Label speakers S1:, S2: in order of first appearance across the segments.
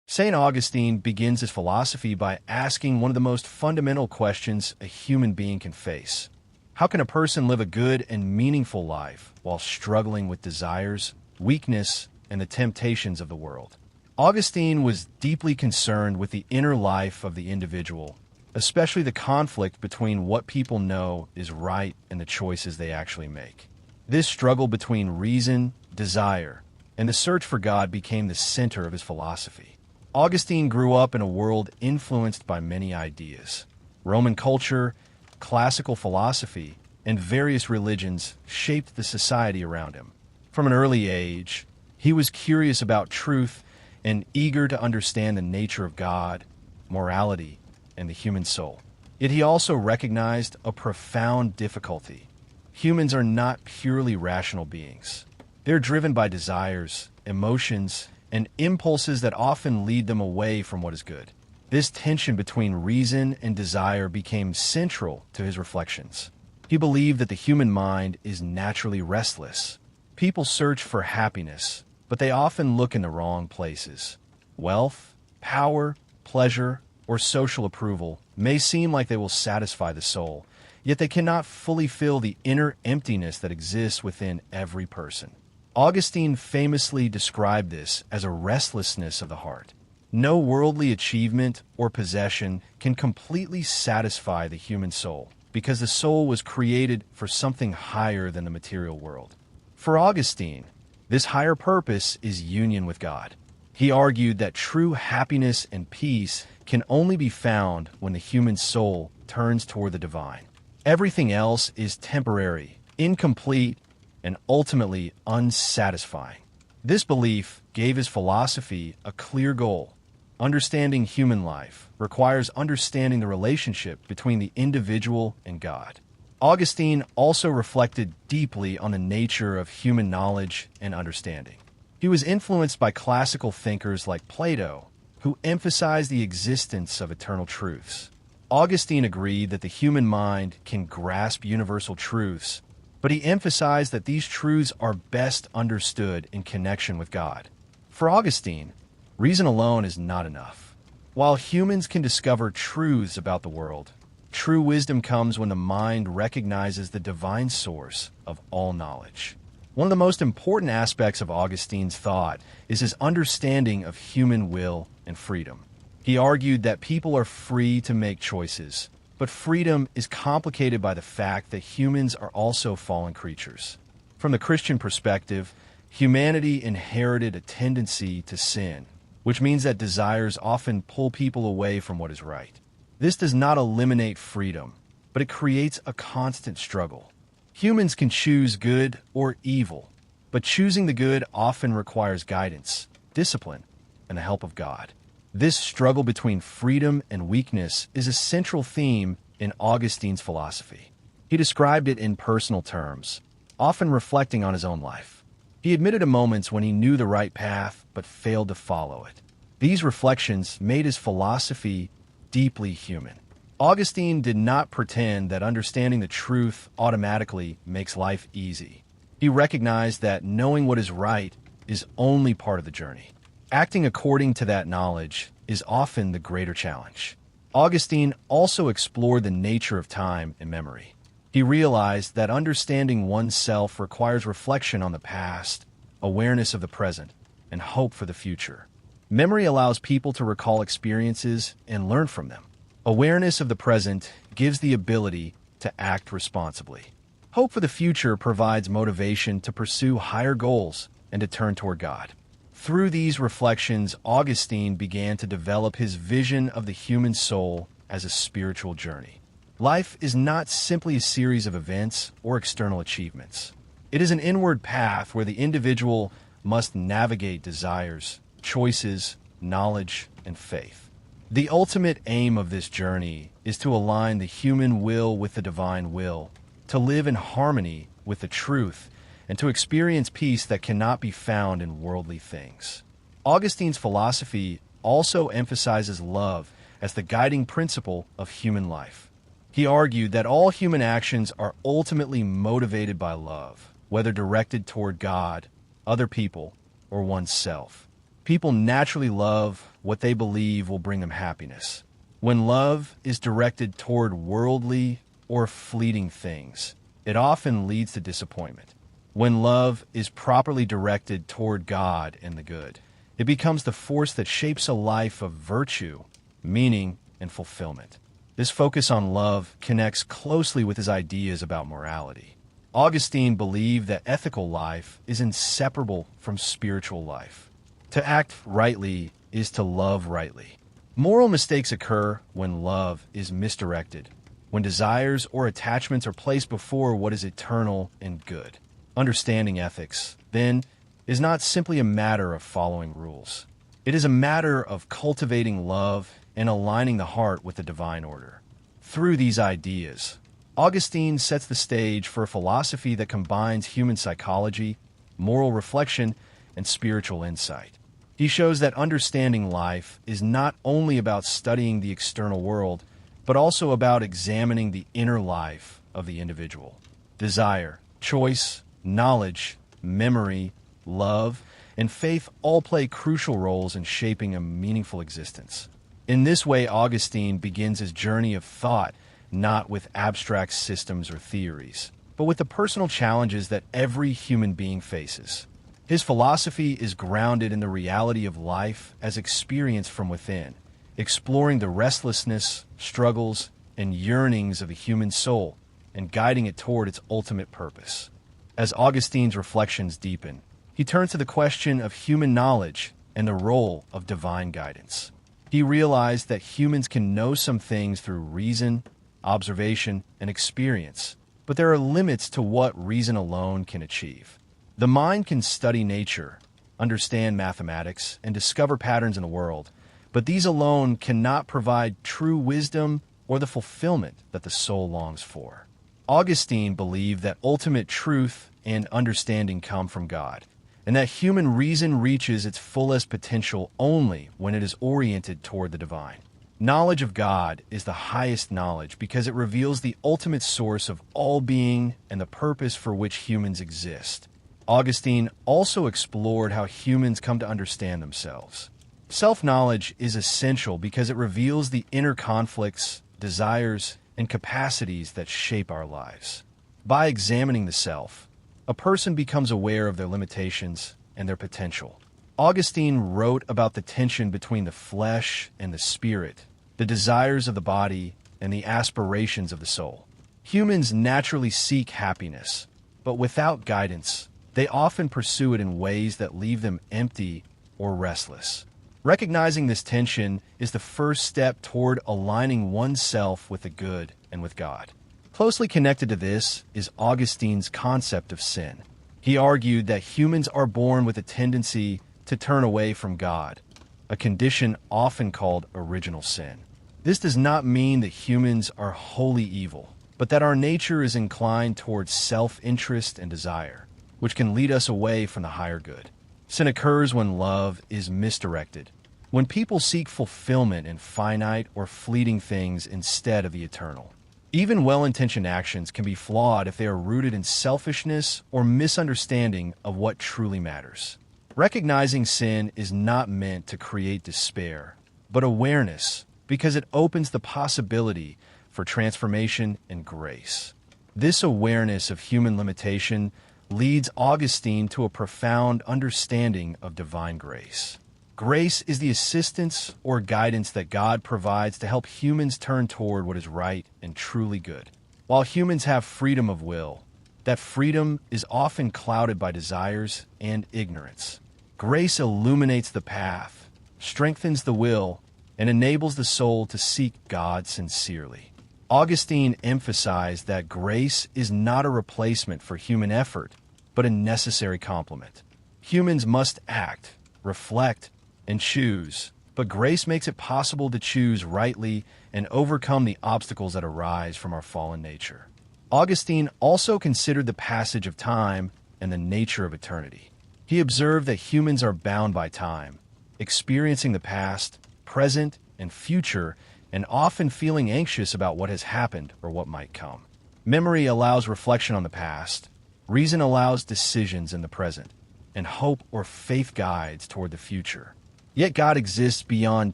S1: Saint Augustine begins his philosophy by asking one of the most fundamental questions a human being can face. How can a person live a good and meaningful life while struggling with desires, weakness, and the temptations of the world? Augustine was deeply concerned with the inner life of the individual, especially the conflict between what people know is right and the choices they actually make. This struggle between reason, desire, and the search for God became the center of his philosophy. Augustine grew up in a world influenced by many ideas. Roman culture, classical philosophy, and various religions shaped the society around him. From an early age, he was curious about truth and eager to understand the nature of God, morality, and the human soul. Yet he also recognized a profound difficulty. Humans are not purely rational beings. They're driven by desires, emotions, and impulses that often lead them away from what is good. This tension between reason and desire became central to his reflections. He believed that the human mind is naturally restless. People search for happiness, but they often look in the wrong places. Wealth, power, pleasure, or social approval may seem like they will satisfy the soul, yet they cannot fully fill the inner emptiness that exists within every person. Augustine famously described this as a restlessness of the heart. No worldly achievement or possession can completely satisfy the human soul, because the soul was created for something higher than the material world. For Augustine, this higher purpose is union with God. He argued that true happiness and peace can only be found when the human soul turns toward the divine. Everything else is temporary, incomplete, and ultimately unsatisfying. This belief gave his philosophy a clear goal. Understanding human life requires understanding the relationship between the individual and God. Augustine also reflected deeply on the nature of human knowledge and understanding. He was influenced by classical thinkers like Plato, who emphasized the existence of eternal truths. Augustine agreed that the human mind can grasp universal truths, but he emphasized that these truths are best understood in connection with God. For Augustine, reason alone is not enough. While humans can discover truths about the world, true wisdom comes when the mind recognizes the divine source of all knowledge. One of the most important aspects of Augustine's thought is his understanding of human will and freedom. He argued that people are free to make choices, but freedom is complicated by the fact that humans are also fallen creatures. From the Christian perspective, humanity inherited a tendency to sin, which means that desires often pull people away from what is right. This does not eliminate freedom, but it creates a constant struggle. Humans can choose good or evil, but choosing the good often requires guidance, discipline, and the help of God. This struggle between freedom and weakness is a central theme in Augustine's philosophy. He described it in personal terms, often reflecting on his own life. He admitted to moments when he knew the right path but failed to follow it. These reflections made his philosophy deeply human. Augustine did not pretend that understanding the truth automatically makes life easy. He recognized that knowing what is right is only part of the journey. Acting according to that knowledge is often the greater challenge. Augustine also explored the nature of time and memory. He realized that understanding oneself requires reflection on the past, awareness of the present, and hope for the future. Memory allows people to recall experiences and learn from them. Awareness of the present gives the ability to act responsibly. Hope for the future provides motivation to pursue higher goals and to turn toward God. Through these reflections, Augustine began to develop his vision of the human soul as a spiritual journey. Life is not simply a series of events or external achievements. It is an inward path where the individual must navigate desires, choices, knowledge, and faith. The ultimate aim of this journey is to align the human will with the divine will, to live in harmony with the truth, and to experience peace that cannot be found in worldly things. Augustine's philosophy also emphasizes love as the guiding principle of human life. He argued that all human actions are ultimately motivated by love, whether directed toward God, other people, or oneself. People naturally love what they believe will bring them happiness. When love is directed toward worldly or fleeting things, it often leads to disappointment. When love is properly directed toward God and the good, it becomes the force that shapes a life of virtue, meaning, and fulfillment. This focus on love connects closely with his ideas about morality. Augustine believed that ethical life is inseparable from spiritual life. To act rightly is to love rightly. Moral mistakes occur when love is misdirected, when desires or attachments are placed before what is eternal and good. Understanding ethics, then, is not simply a matter of following rules. It is a matter of cultivating love and aligning the heart with the divine order. Through these ideas, Augustine sets the stage for a philosophy that combines human psychology, moral reflection, and spiritual insight. He shows that understanding life is not only about studying the external world, but also about examining the inner life of the individual. Desire, choice, knowledge, memory, love, and faith all play crucial roles in shaping a meaningful existence. In this way, Augustine begins his journey of thought not with abstract systems or theories, but with the personal challenges that every human being faces. His philosophy is grounded in the reality of life as experienced from within, exploring the restlessness, struggles, and yearnings of the human soul and guiding it toward its ultimate purpose. As Augustine's reflections deepen, he turns to the question of human knowledge and the role of divine guidance. He realized that humans can know some things through reason, observation, and experience, but there are limits to what reason alone can achieve. The mind can study nature, understand mathematics, and discover patterns in the world, but these alone cannot provide true wisdom or the fulfillment that the soul longs for. Augustine believed that ultimate truth and understanding come from God, and that human reason reaches its fullest potential only when it is oriented toward the divine. Knowledge of God is the highest knowledge because it reveals the ultimate source of all being and the purpose for which humans exist. Augustine also explored how humans come to understand themselves. Self-knowledge is essential because it reveals the inner conflicts, desires, and capacities that shape our lives. By examining the self, a person becomes aware of their limitations and their potential. Augustine wrote about the tension between the flesh and the spirit, the desires of the body and the aspirations of the soul. Humans naturally seek happiness, but without guidance, they often pursue it in ways that leave them empty or restless. Recognizing this tension is the first step toward aligning oneself with the good and with God. Closely connected to this is Augustine's concept of sin. He argued that humans are born with a tendency to turn away from God, a condition often called original sin. This does not mean that humans are wholly evil, but that our nature is inclined towards self-interest and desire, which can lead us away from the higher good. Sin occurs when love is misdirected, when people seek fulfillment in finite or fleeting things instead of the eternal. Even well-intentioned actions can be flawed if they are rooted in selfishness or misunderstanding of what truly matters. Recognizing sin is not meant to create despair, but awareness, because it opens the possibility for transformation and grace. This awareness of human limitation leads Augustine to a profound understanding of divine grace. Grace is the assistance or guidance that God provides to help humans turn toward what is right and truly good. While humans have freedom of will, that freedom is often clouded by desires and ignorance. Grace illuminates the path, strengthens the will, and enables the soul to seek God sincerely. Augustine emphasized that grace is not a replacement for human effort, but a necessary complement. Humans must act, reflect, and choose, but grace makes it possible to choose rightly and overcome the obstacles that arise from our fallen nature. Augustine also considered the passage of time and the nature of eternity. He observed that humans are bound by time, experiencing the past, present, and future, and often feeling anxious about what has happened or what might come. Memory allows reflection on the past, reason allows decisions in the present, and hope or faith guides toward the future. Yet God exists beyond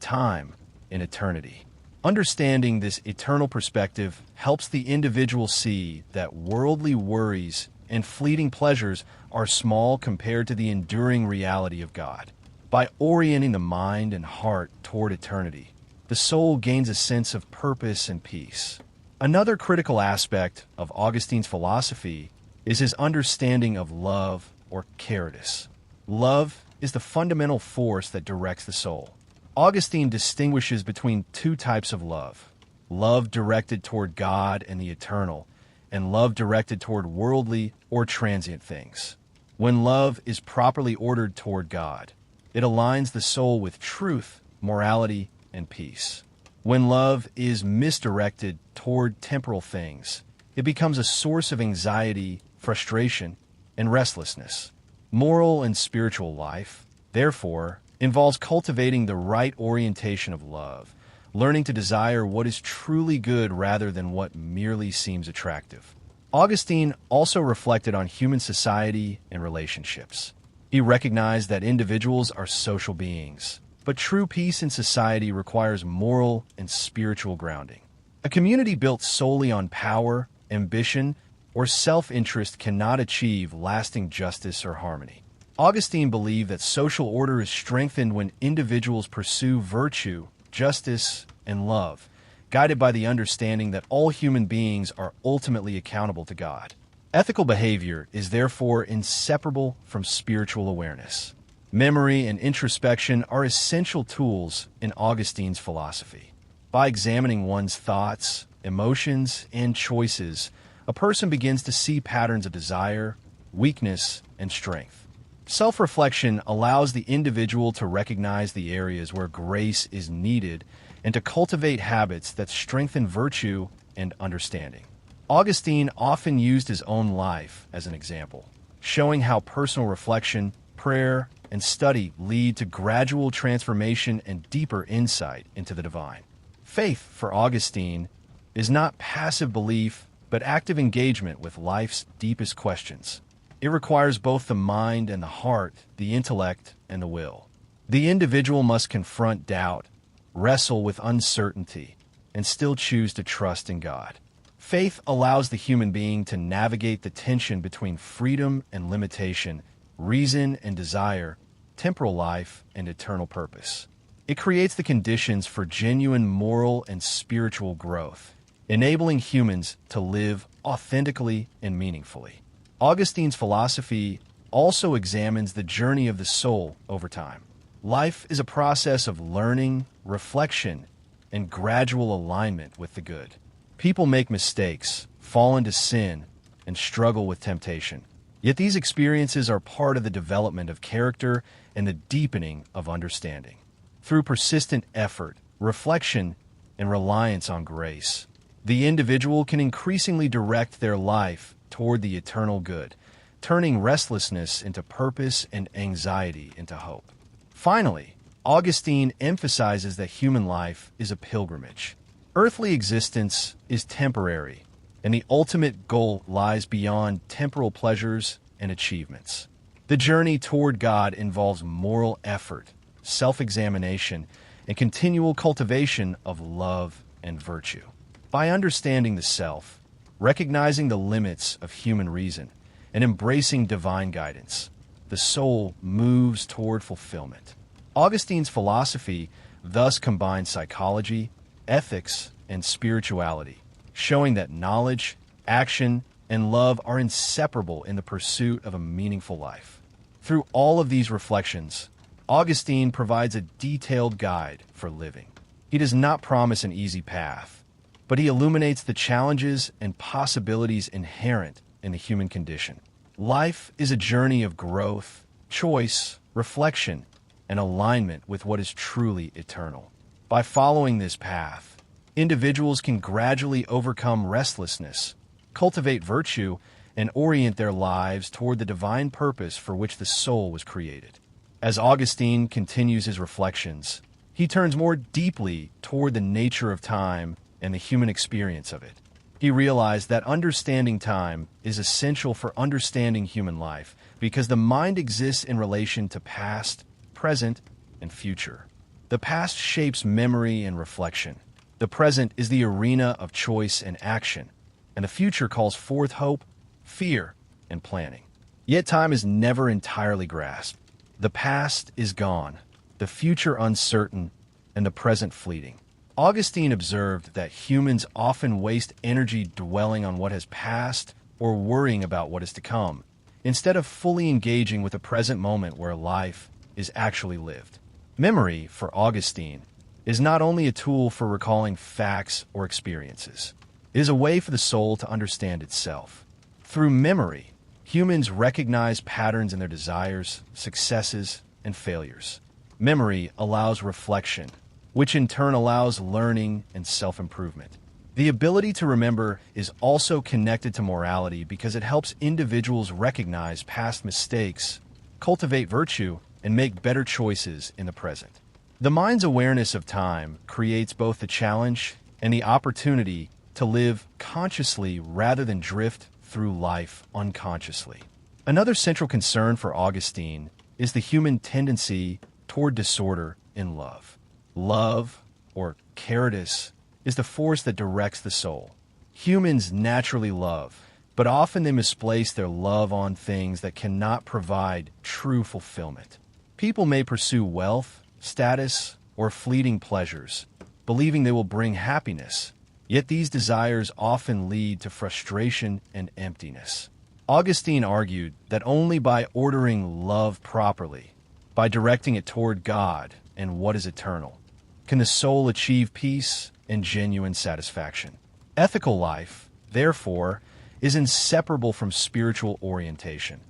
S1: time in eternity. Understanding this eternal perspective helps the individual see that worldly worries and fleeting pleasures are small compared to the enduring reality of God. By orienting the mind and heart toward eternity, the soul gains a sense of purpose and peace. Another critical aspect of Augustine's philosophy is his understanding of love, or caritas. Love is the fundamental force that directs the soul. Augustine distinguishes between two types of love: love directed toward God and the eternal, and love directed toward worldly or transient things. When love is properly ordered toward God, it aligns the soul with truth, morality, and peace. When love is misdirected toward temporal things, it becomes a source of anxiety, frustration, and restlessness. Moral and spiritual life, therefore, involves cultivating the right orientation of love, learning to desire what is truly good rather than what merely seems attractive. Augustine also reflected on human society and relationships. He recognized that individuals are social beings, but true peace in society requires moral and spiritual grounding. A community built solely on power, ambition, or self-interest cannot achieve lasting justice or harmony. Augustine believed that social order is strengthened when individuals pursue virtue, justice, and love, guided by the understanding that all human beings are ultimately accountable to God. Ethical behavior is therefore inseparable from spiritual awareness. Memory and introspection are essential tools in Augustine's philosophy. By examining one's thoughts, emotions, and choices, a person begins to see patterns of desire, weakness, and strength. Self-reflection allows the individual to recognize the areas where grace is needed and to cultivate habits that strengthen virtue and understanding. Augustine often used his own life as an example, showing how personal reflection, prayer, and study lead to gradual transformation and deeper insight into the divine. Faith, for Augustine, is not passive belief, but active engagement with life's deepest questions. It requires both the mind and the heart, the intellect and the will. The individual must confront doubt, wrestle with uncertainty, and still choose to trust in God. Faith allows the human being to navigate the tension between freedom and limitation, reason and desire, temporal life and eternal purpose. It creates the conditions for genuine moral and spiritual growth, enabling humans to live authentically and meaningfully. Augustine's philosophy also examines the journey of the soul over time. Life is a process of learning, reflection, and gradual alignment with the good. People make mistakes, fall into sin, and struggle with temptation. Yet these experiences are part of the development of character and the deepening of understanding. Through persistent effort, reflection, and reliance on grace, the individual can increasingly direct their life toward the eternal good, turning restlessness into purpose and anxiety into hope. Finally, Augustine emphasizes that human life is a pilgrimage. Earthly existence is temporary, and the ultimate goal lies beyond temporal pleasures and achievements. The journey toward God involves moral effort, self-examination, and continual cultivation of love and virtue. By understanding the self, recognizing the limits of human reason, and embracing divine guidance, the soul moves toward fulfillment. Augustine's philosophy thus combines psychology, ethics, and spirituality, showing that knowledge, action, and love are inseparable in the pursuit of a meaningful life. Through all of these reflections, Augustine provides a detailed guide for living. He does not promise an easy path, but he illuminates the challenges and possibilities inherent in the human condition. Life is a journey of growth, choice, reflection, and alignment with what is truly eternal. By following this path, individuals can gradually overcome restlessness, cultivate virtue, and orient their lives toward the divine purpose for which the soul was created. As Augustine continues his reflections, he turns more deeply toward the nature of time and the human experience of it. He realized that understanding time is essential for understanding human life because the mind exists in relation to past, present, and future. The past shapes memory and reflection. The present is the arena of choice and action, and the future calls forth hope, fear, and planning. Yet time is never entirely grasped. The past is gone, the future uncertain, and the present fleeting. Augustine observed that humans often waste energy dwelling on what has passed or worrying about what is to come, instead of fully engaging with the present moment where life is actually lived. Memory, for Augustine, is not only a tool for recalling facts or experiences. It is a way for the soul to understand itself. Through memory, humans recognize patterns in their desires, successes, and failures. Memory allows reflection, which in turn allows learning and self-improvement. The ability to remember is also connected to morality because it helps individuals recognize past mistakes, cultivate virtue, and make better choices in the present. The mind's awareness of time creates both the challenge and the opportunity to live consciously rather than drift through life unconsciously. Another central concern for Augustine is the human tendency toward disorder in love. Love, or caritas, is the force that directs the soul. Humans naturally love, but often they misplace their love on things that cannot provide true fulfillment. People may pursue wealth, status, or fleeting pleasures, believing they will bring happiness, yet these desires often lead to frustration and emptiness. Augustine argued that only by ordering love properly, by directing it toward God and what is eternal, can the soul achieve peace and genuine satisfaction. Ethical life, therefore, is inseparable from spiritual orientation.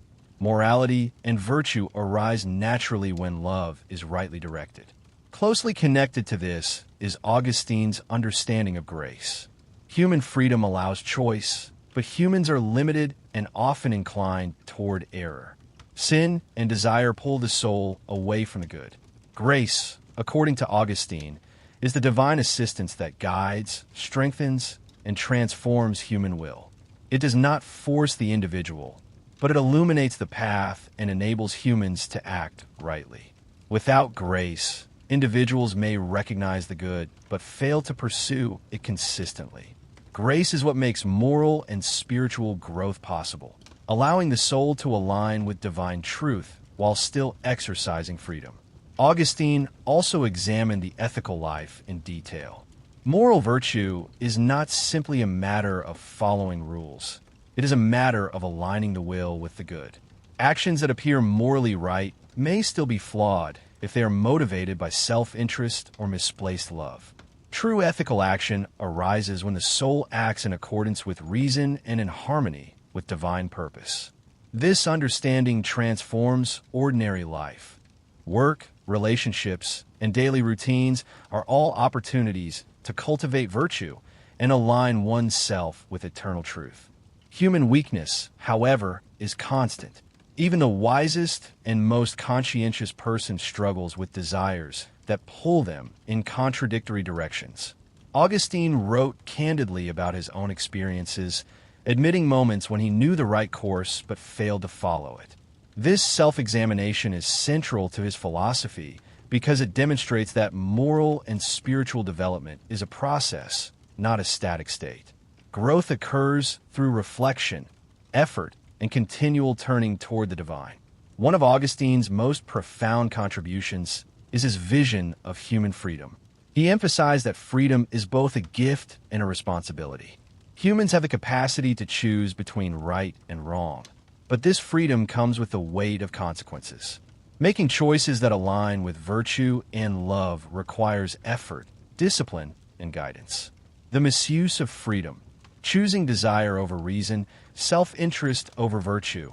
S1: Morality and virtue arise naturally when love is rightly directed. Closely connected to this is Augustine's understanding of grace. Human freedom allows choice, but humans are limited and often inclined toward error. Sin and desire pull the soul away from the good. Grace, according to Augustine, is the divine assistance that guides, strengthens, and transforms human will. It does not force the individual, but it illuminates the path and enables humans to act rightly. Without grace, individuals may recognize the good, but fail to pursue it consistently. Grace is what makes moral and spiritual growth possible, allowing the soul to align with divine truth while still exercising freedom. Augustine also examined the ethical life in detail. Moral virtue is not simply a matter of following rules. It is a matter of aligning the will with the good. Actions that appear morally right may still be flawed if they are motivated by self-interest or misplaced love. True ethical action arises when the soul acts in accordance with reason and in harmony with divine purpose. This understanding transforms ordinary life. Work, relationships, and daily routines are all opportunities to cultivate virtue and align oneself with eternal truth. Human weakness, however, is constant. Even the wisest and most conscientious person struggles with desires that pull them in contradictory directions. Augustine wrote candidly about his own experiences, admitting moments when he knew the right course but failed to follow it. This self-examination is central to his philosophy because it demonstrates that moral and spiritual development is a process, not a static state. Growth occurs through reflection, effort, and continual turning toward the divine. One of Augustine's most profound contributions is his vision of human freedom. He emphasized that freedom is both a gift and a responsibility. Humans have the capacity to choose between right and wrong, but this freedom comes with the weight of consequences. Making choices that align with virtue and love requires effort, discipline, and guidance. The misuse of freedom, choosing desire over reason, self-interest over virtue,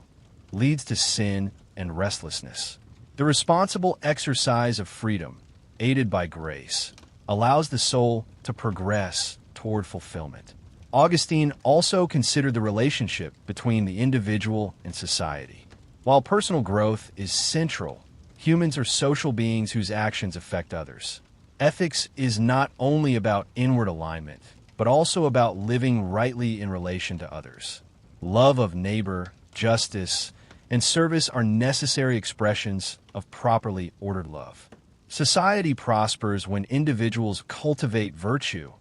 S1: leads to sin and restlessness. The responsible exercise of freedom, aided by grace, allows the soul to progress toward fulfillment. Augustine also considered the relationship between the individual and society. While personal growth is central, humans are social beings whose actions affect others. Ethics is not only about inward alignment, but also about living rightly in relation to others. Love of neighbor, justice, and service are necessary expressions of properly ordered love. Society prospers when individuals cultivate virtue,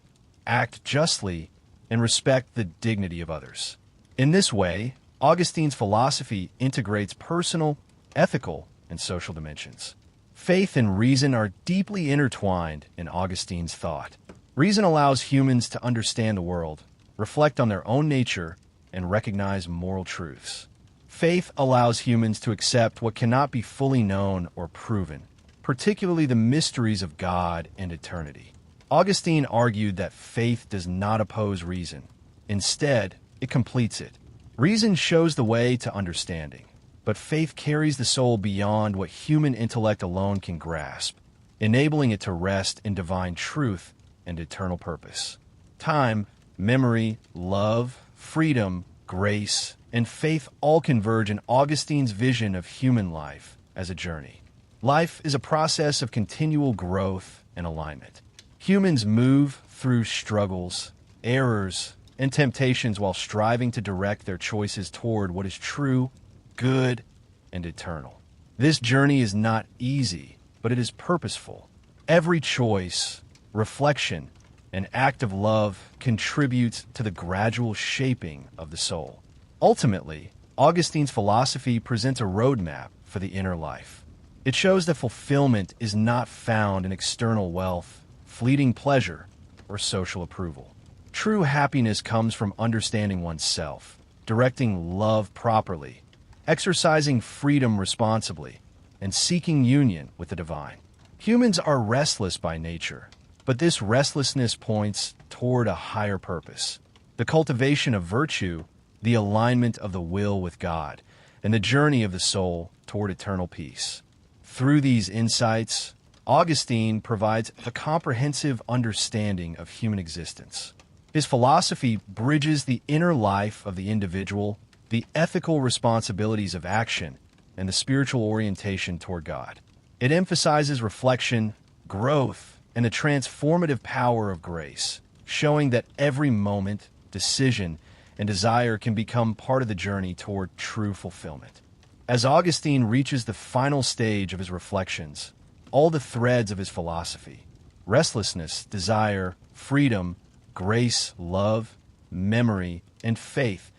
S1: act justly, and respect the dignity of others. In this way, Augustine's philosophy integrates personal, ethical, and social dimensions. Faith and reason are deeply intertwined in Augustine's thought. Reason allows humans to understand the world, reflect on their own nature, and recognize moral truths. Faith allows humans to accept what cannot be fully known or proven, particularly the mysteries of God and eternity. Augustine argued that faith does not oppose reason. Instead, it completes it. Reason shows the way to understanding, but faith carries the soul beyond what human intellect alone can grasp, enabling it to rest in divine truth and eternal purpose. Time, memory, love, freedom, grace, and faith all converge in Augustine's vision of human life as a journey. Life is a process of continual growth and alignment. Humans move through struggles, errors, and temptations while striving to direct their choices toward what is true, good, and eternal. This journey is not easy, but it is purposeful. Every choice, reflection, and act of love contributes to the gradual shaping of the soul. Ultimately, Augustine's philosophy presents a roadmap for the inner life. It shows that fulfillment is not found in external wealth, fleeting pleasure, or social approval. True happiness comes from understanding oneself, directing love properly, exercising freedom responsibly, and seeking union with the divine. Humans are restless by nature, but this restlessness points toward a higher purpose: the cultivation of virtue, the alignment of the will with God, and the journey of the soul toward eternal peace. Through these insights, Augustine provides a comprehensive understanding of human existence. His philosophy bridges the inner life of the individual, the ethical responsibilities of action, and the spiritual orientation toward God. It emphasizes reflection, growth, and the transformative power of grace, showing that every moment, decision, and desire can become part of the journey toward true fulfillment. As Augustine reaches the final stage of his reflections, all the threads of his philosophy, restlessness, desire, freedom, grace, love, memory, and faith,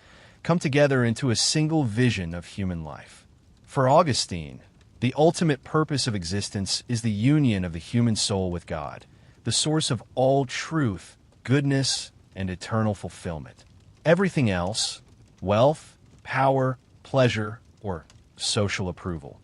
S1: come together into a single vision of human life. For Augustine, the ultimate purpose of existence is the union of the human soul with God, the source of all truth, goodness, and eternal fulfillment. Everything else, wealth, power, pleasure, or social approval,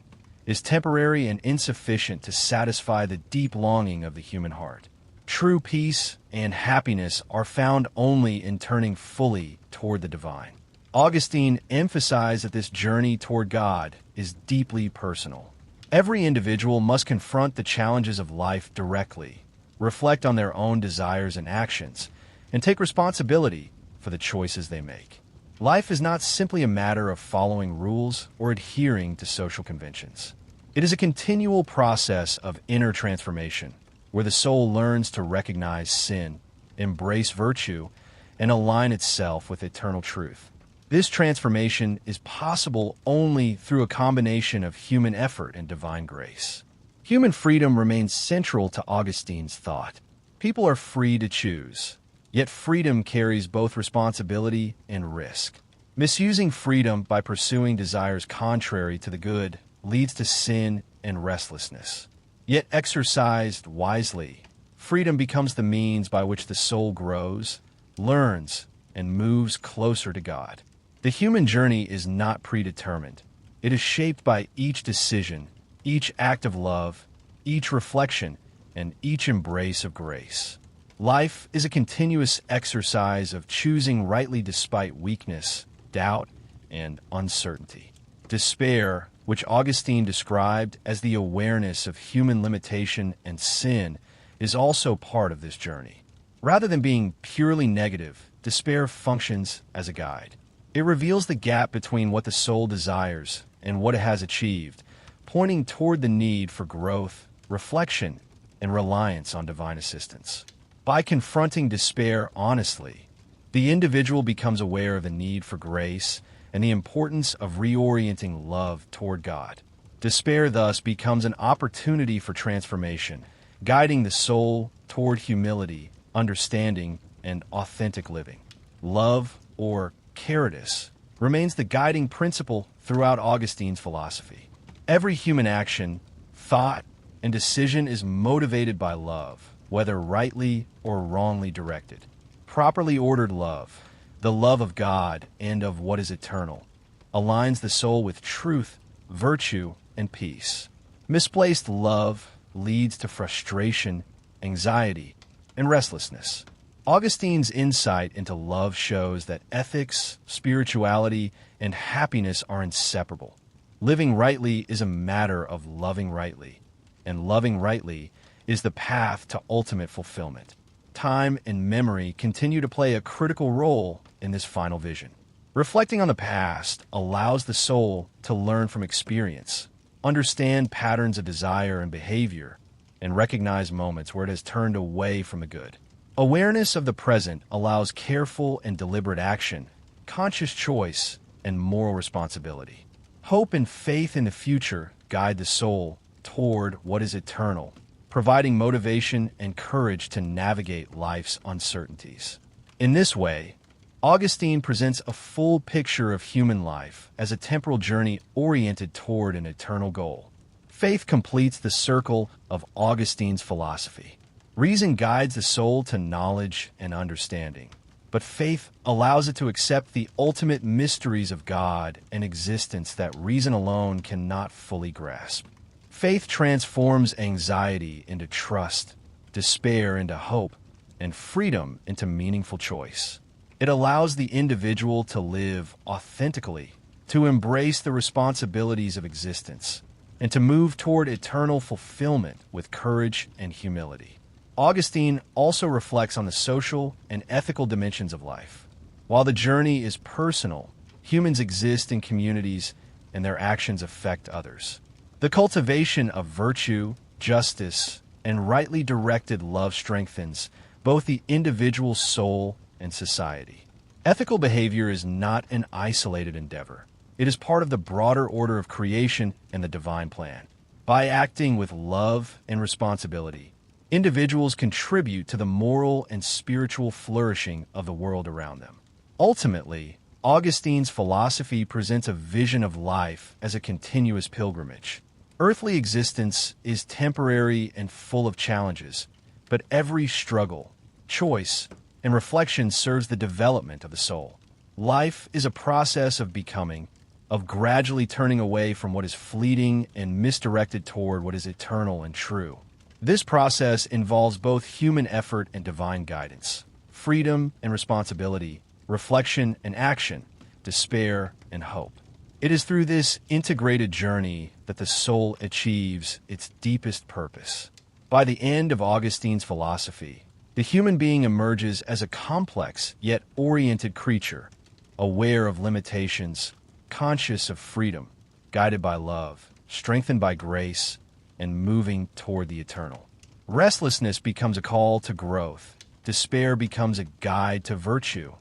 S1: is temporary and insufficient to satisfy the deep longing of the human heart. True peace and happiness are found only in turning fully toward the divine. Augustine emphasized that this journey toward God is deeply personal. Every individual must confront the challenges of life directly, reflect on their own desires and actions, and take responsibility for the choices they make. Life is not simply a matter of following rules or adhering to social conventions. It is a continual process of inner transformation, where the soul learns to recognize sin, embrace virtue, and align itself with eternal truth. This transformation is possible only through a combination of human effort and divine grace. Human freedom remains central to Augustine's thought. People are free to choose, yet freedom carries both responsibility and risk. Misusing freedom by pursuing desires contrary to the good leads to sin and restlessness. Yet exercised wisely, freedom becomes the means by which the soul grows, learns, and moves closer to God. The human journey is not predetermined. It is shaped by each decision, each act of love, each reflection, and each embrace of grace. Life is a continuous exercise of choosing rightly despite weakness, doubt, and uncertainty. Despair, which Augustine described as the awareness of human limitation and sin, is also part of this journey. Rather than being purely negative, despair functions as a guide. It reveals the gap between what the soul desires and what it has achieved, pointing toward the need for growth, reflection, and reliance on divine assistance. By confronting despair honestly, the individual becomes aware of the need for grace and the importance of reorienting love toward God. Despair thus becomes an opportunity for transformation, guiding the soul toward humility, understanding, and authentic living. Love, or caritas, remains the guiding principle throughout Augustine's philosophy. Every human action, thought, and decision is motivated by love, whether rightly or wrongly directed. Properly ordered love, the love of God and of what is eternal, aligns the soul with truth, virtue, and peace. Misplaced love leads to frustration, anxiety, and restlessness. Augustine's insight into love shows that ethics, spirituality, and happiness are inseparable. Living rightly is a matter of loving rightly, and loving rightly is the path to ultimate fulfillment. Time and memory continue to play a critical role in this final vision. Reflecting on the past allows the soul to learn from experience, understand patterns of desire and behavior, and recognize moments where it has turned away from the good. Awareness of the present allows careful and deliberate action, conscious choice, and moral responsibility. Hope and faith in the future guide the soul toward what is eternal, providing motivation and courage to navigate life's uncertainties. In this way, Augustine presents a full picture of human life as a temporal journey oriented toward an eternal goal. Faith completes the circle of Augustine's philosophy. Reason guides the soul to knowledge and understanding, but faith allows it to accept the ultimate mysteries of God and existence that reason alone cannot fully grasp. Faith transforms anxiety into trust, despair into hope, and freedom into meaningful choice. It allows the individual to live authentically, to embrace the responsibilities of existence, and to move toward eternal fulfillment with courage and humility. Augustine also reflects on the social and ethical dimensions of life. While the journey is personal, humans exist in communities and their actions affect others. The cultivation of virtue, justice, and rightly directed love strengthens both the individual's soul and society. Ethical behavior is not an isolated endeavor. It is part of the broader order of creation and the divine plan. By acting with love and responsibility, individuals contribute to the moral and spiritual flourishing of the world around them. Ultimately, Augustine's philosophy presents a vision of life as a continuous pilgrimage. Earthly existence is temporary and full of challenges, but every struggle, choice, and reflection serves the development of the soul. Life is a process of becoming, of gradually turning away from what is fleeting and misdirected toward what is eternal and true. This process involves both human effort and divine guidance, freedom and responsibility, reflection and action, despair and hope. It is through this integrated journey that the soul achieves its deepest purpose. By the end of Augustine's philosophy, the human being emerges as a complex yet oriented creature, aware of limitations, conscious of freedom, guided by love, strengthened by grace, and moving toward the eternal. Restlessness becomes a call to growth, despair becomes a guide to virtue,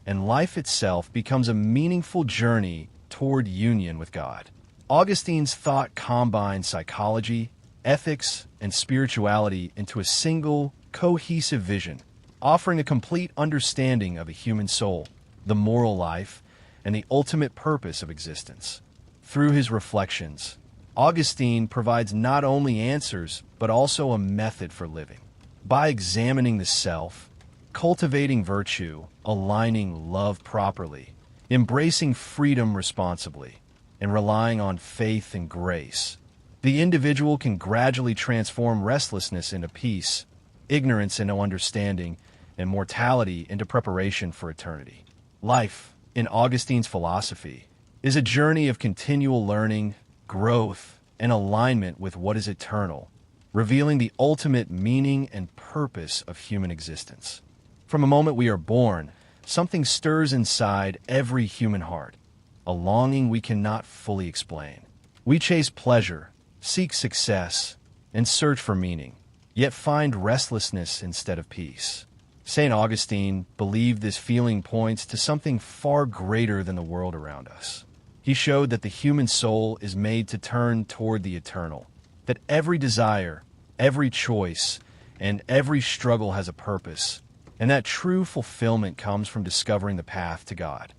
S1: and life itself becomes a meaningful journey toward union with God. Augustine's thought combines psychology, ethics, and spirituality into a single, cohesive vision, offering a complete understanding of a human soul, the moral life, and the ultimate purpose of existence. Through his reflections, Augustine provides not only answers, but also a method for living. By examining the self, cultivating virtue, aligning love properly, embracing freedom responsibly, and relying on faith and grace, the individual can gradually transform restlessness into peace, ignorance into understanding, and mortality into preparation for eternity. Life, in Augustine's philosophy, is a journey of continual learning, growth, and alignment with what is eternal, revealing the ultimate meaning and purpose of human existence. From the moment we are born, something stirs inside every human heart, a longing we cannot fully explain. We chase pleasure, seek success, and search for meaning, yet find restlessness instead of peace. Saint Augustine believed this feeling points to something far greater than the world around us. He showed that the human soul is made to turn toward the eternal, that every desire, every choice, and every struggle has a purpose, and that true fulfillment comes from discovering the path to God.